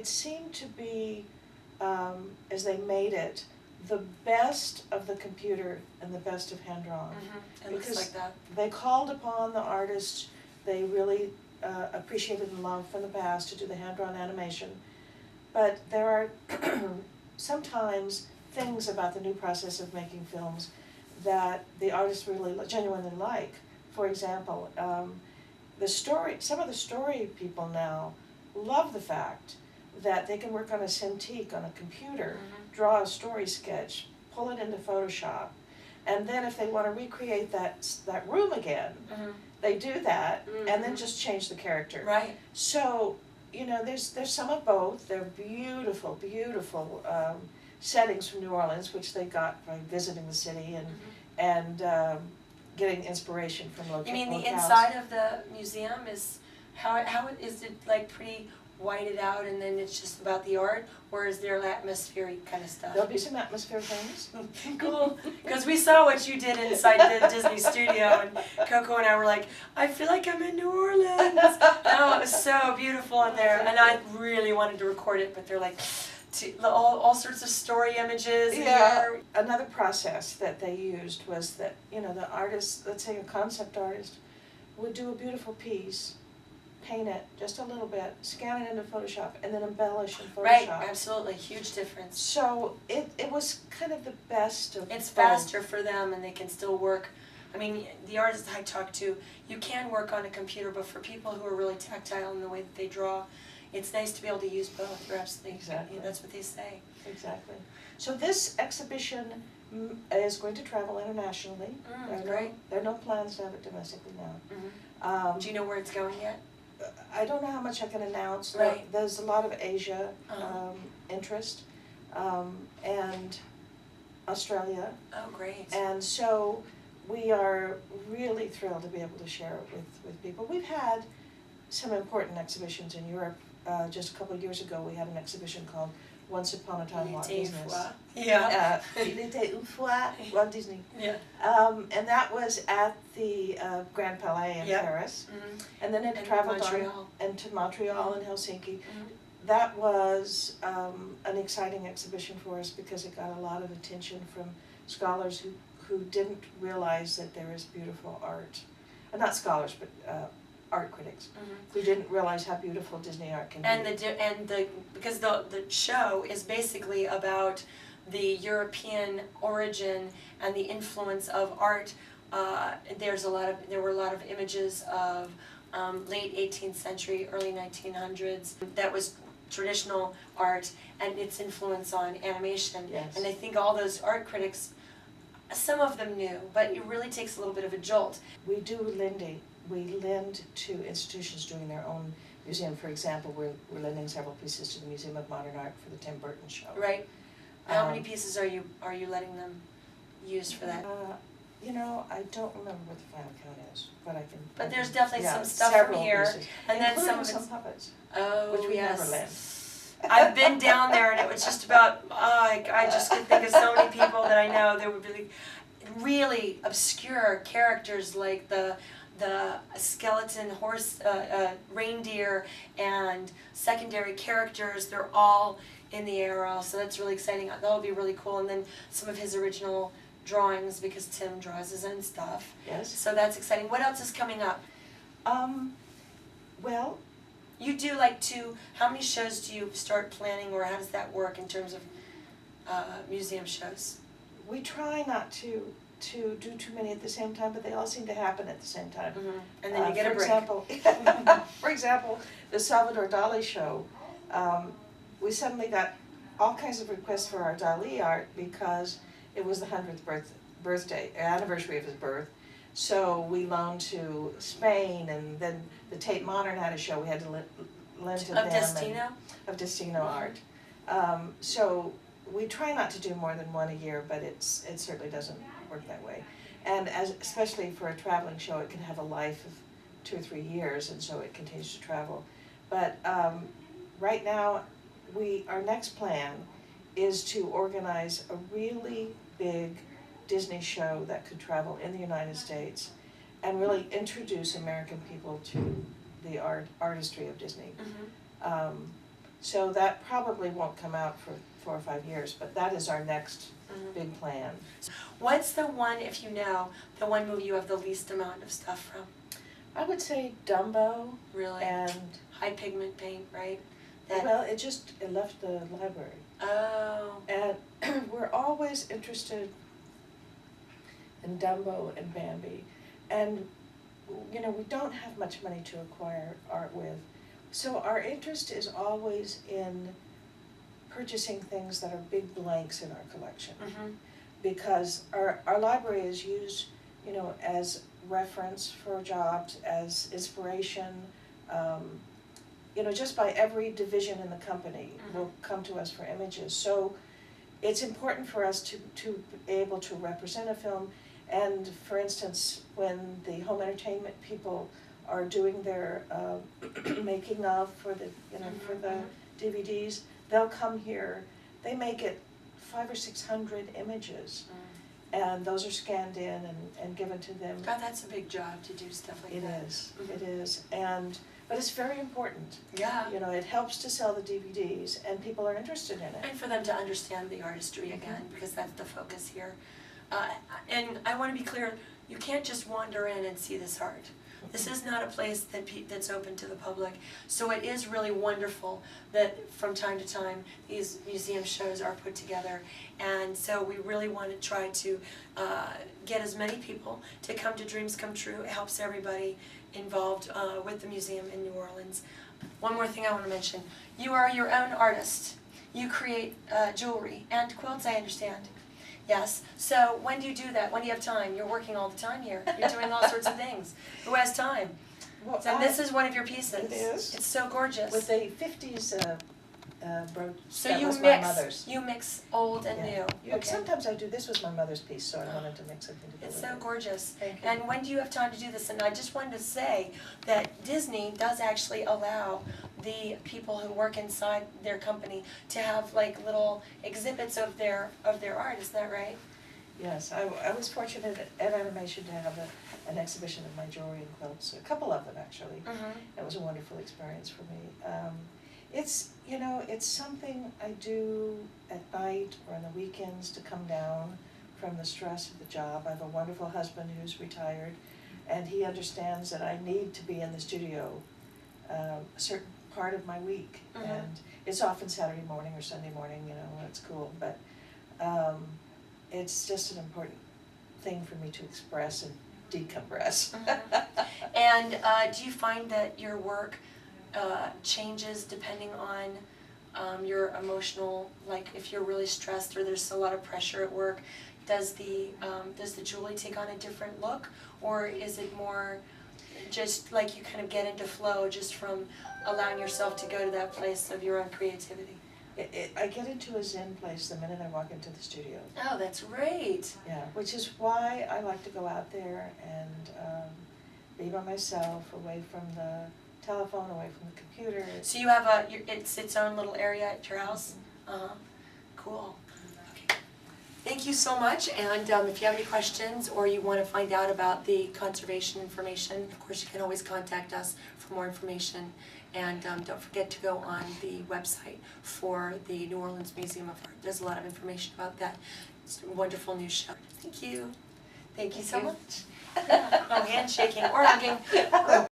it seemed to be, as they made it, the best of the computer and the best of hand-drawn. It looks like that. They called upon the artists they really appreciated and loved from the past to do the hand-drawn animation. But there are sometimes things about the new process of making films that the artists really genuinely like. For example, some of the story people now love the fact that they can work on a Cintiq on a computer, draw a story sketch, pull it into Photoshop, and then if they want to recreate that room again, they do that, and then just change the character. Right. So, you know, there's some of both. They're beautiful, beautiful settings from New Orleans, which they got by visiting the city and getting inspiration from local. You mean the locales. inside of the museum is is it like pretty whited out and then it's just about the art, or is there atmospheric kind of stuff? There'll be some atmosphere things. Cool, because we saw what you did inside the Disney studio, and Coco and I were like, I feel like I'm in New Orleans. Oh, it was so beautiful in there, and I really wanted to record it, but they're like, all sorts of story images. Yeah. Another process that they used was that, you know, the artist, let's say a concept artist, would do a beautiful piece, paint it just a little bit, scan it into Photoshop, and then embellish in Photoshop. Right, absolutely, huge difference. So it was kind of the best of It's both. faster for them, and they can still work. I mean, the artists I talk to, you can work on a computer, but for people who are really tactile in the way that they draw, it's nice to be able to use both. You're absolutely Exactly. That's what they say. Exactly. So this exhibition is going to travel internationally. Great. There are no plans to have it domestically now. Do you know where it's going yet? I don't know how much I can announce. Right. There's a lot of Asia interest, and Australia. Oh, great. And so we are really thrilled to be able to share it with people. We've had some important exhibitions in Europe. Just a couple of years ago, we had an exhibition called Once Upon a Time Walt Disney. Yeah. Il était une fois Walt Disney. Yeah. And that was at the Grand Palais in Paris. And then it traveled on and to Montreal and Helsinki. That was an exciting exhibition for us because it got a lot of attention from scholars who didn't realize that there is beautiful art. Not scholars, but art critics who didn't realize how beautiful Disney art can be. Because the show is basically about the European origin and the influence of art. There were a lot of images of late 18th century, early 1900s. That was traditional art and its influence on animation. Yes. And I think all those art critics, some of them knew, but it really takes a little bit of a jolt. We do lending. We lend to institutions doing their own museum. For example, we're lending several pieces to the Museum of Modern Art for the Tim Burton show. Right. How many pieces are you letting them use for that? You know, I don't remember what the final count is, but I can. But there's definitely some stuff from here, pieces, and then some puppets. Oh, which we yes. never lend. I've been down there, and it was just about. I just could think of so many people that I know. There would be really obscure characters like the skeleton horse, reindeer, and secondary characters. They're all in the ARL, so that's really exciting. That'll be really cool. And then some of his original drawings, because Tim draws his own stuff. Yes. So that's exciting. What else is coming up? Well, you do how many shows do you start planning, or how does that work in terms of museum shows? we try not to do too many at the same time, but they all seem to happen at the same time. And then you get a break. For example, the Salvador Dali show, we suddenly got all kinds of requests for our Dali art because it was the 100th anniversary of his birth. So we loaned to Spain, and then the Tate Modern had a show. We had to lend to them. Of Destino art. So we try not to do more than one a year, but it certainly doesn't work that way. And especially for a traveling show, it can have a life of 2 or 3 years, and so it continues to travel. But right now, our next plan is to organize a really big Disney show that could travel in the United States and really introduce American people to the artistry of Disney. So that probably won't come out for 4 or 5 years, but that is our next big plan. What's the one, if you know, the one movie you have the least amount of stuff from? I would say Dumbo Really? and, High pigment paint, right? well, it left the library. Oh. And we're always interested in Dumbo and Bambi. And, you know, we don't have much money to acquire art with. So our interest is always in purchasing things that are big blanks in our collection. Because our library is used, you know, as reference for jobs, as inspiration. You know, just by every division in the company will come to us for images. So it's important for us to be able to represent a film. And for instance, when the home entertainment people are doing their making of for the, you know, for the DVDs, they'll come here. They make it 500 or 600 images, and those are scanned in and given to them. God, that's a big job to do stuff like that. It is, but it's very important. Yeah. You know, it helps to sell the DVDs, and people are interested in it. And for them to understand the artistry again, because that's the focus here. And I want to be clear, you can't just wander in and see this art. This is not a place that's open to the public. So it is really wonderful that from time to time these museum shows are put together. And so we really want to try to get as many people to come to Dreams Come True. It helps everybody involved with the museum in New Orleans. One more thing I want to mention. You are your own artist. You create jewelry and quilts, I understand. Yes. So when do you do that? When do you have time? You're working all the time here. You're doing all sorts of things. Who has time? Well, And this is one of your pieces. It is. It's so gorgeous. With a 50s brooch. So that you was mix. my mother's. You mix old and new. Yeah, Okay. sometimes I do. This was my mother's piece, so I wanted to mix something together. It's so gorgeous. Thank you. And when do you have time to do this? And I just wanted to say that Disney does actually allow the people who work inside their company to have like little exhibits of their art. Is that right? Yes, I was fortunate at Animation to have an exhibition of my jewelry and quilts, a couple of them actually. It was a wonderful experience for me. It's, you know, it's something I do at night or on the weekends to come down from the stress of the job. I have a wonderful husband who's retired, and he understands that I need to be in the studio a certain part of my week. And it's often Saturday morning or Sunday morning, you know, when it's cool, but it's just an important thing for me to express and decompress. And do you find that your work changes depending on your emotional, like if you're really stressed or there's a lot of pressure at work, does the jewelry take on a different look, or is it more just like you kind of get into flow just from allowing yourself to go to that place of your own creativity? I get into a zen place the minute I walk into the studio. Oh, that's great. Yeah, which is why I like to go out there and be by myself, away from the telephone, away from the computer. So you have it's its own little area at your house? Cool. Okay. Thank you so much, and if you have any questions or you want to find out about the conservation information, of course you can always contact us for more information. And don't forget to go on the website for the New Orleans Museum of Art. There's a lot of information about that. It's a wonderful new show. Thank you. Thank you so much. Oh, handshaking or hugging.